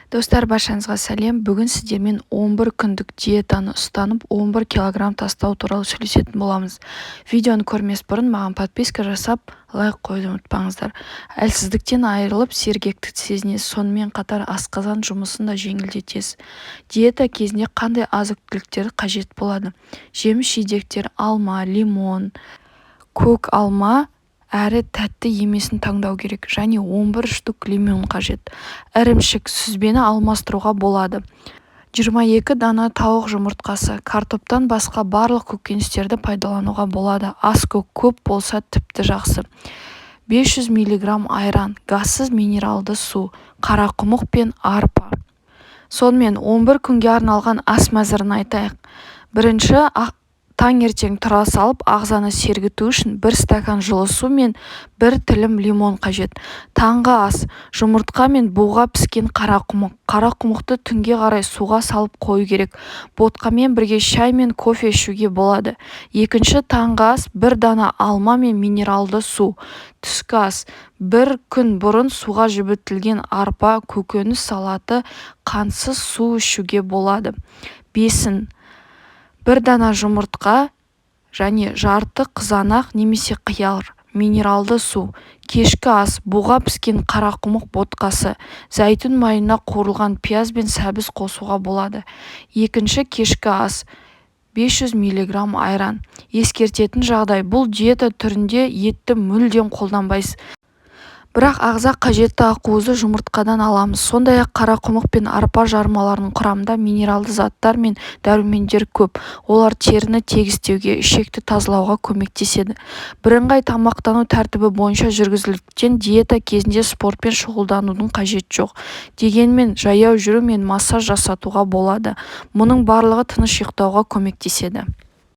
Достар, баршаңызға сәлем. Бүгін сіздермен 11 күндік диетаны ұстанып 11 килограмм тастау туралы сөйлесетін боламыз. Видеоны көрмес бұрын маған подписка жасап, лайк қоюды ұмытпаңыздар. Әлсіздіктен айырылып, сергектік сезінесіз, сонымен қатар асқазан жұмысын да жеңілдетесіз. Диета кезінде қандай азық-түліктер қажет болады? Жеміс-жидектер, алма, лимон, көк алма әрі тәтті емесін таңдау керек, және 11 штук лимон қажет. Ірімшік, сүзбені алмастыруға болады. 22 дана тауық жұмыртқасы, картоптан басқа барлық көкөністерді пайдалануға болады. Ас-көк көп болса тіпті жақсы. 500 мг айран, газсыз минералды су, қарақұмық пен арпа. Сонымен 11 күнге арналған ас мәзірін айтайық. Бірінші, таңертең тұра салып, ағзаны сергіту үшін 1 стакан жылы су мен 1 тілім лимон қажет. Таңғы ас: жұмыртқа мен буға піскен қарақұмық. Қарақұмықты түнге қарай суға салып қою керек. Ботқамен бірге шай мен кофе ішуге болады. Екінші таңғы ас: 1 дана алма мен минералды су. Түскі ас: 1 күн бұрын суға жібітілген арпа, көкөніс салаты, қантсыз су ішуге болады. Бесін: 1 дана жұмыртқа және жарты қызанақ немесе қияр, минералды су. Кешкі ас: буға піскен қарақұмық ботқасы, зәйтүн майына қуырылған пияз бен сәбіз қосуға болады. Екінші кешкі ас: 500 мг айран. Ескертетін жағдай: бұл диета түрінде етті мүлдем қолданбайсыз. Бірақ ағза қажетті ақуызды жұмыртқадан аламыз. Сондай-ақ қарақұмық пен арпа жармаларының құрамында минералды заттар мен дәрумендер көп. Олар теріні тегістеуге, ішекті тазалауға көмектеседі. Бірыңғай тамақтану тәртібі бойынша жүргізілгендіктен диета кезінде спортпен шұғылданудың қажет жоқ. Дегенмен, жаяу жүру мен массаж жасатуға болады. Мұның барлығы тыныш ұйықтауға көмектеседі.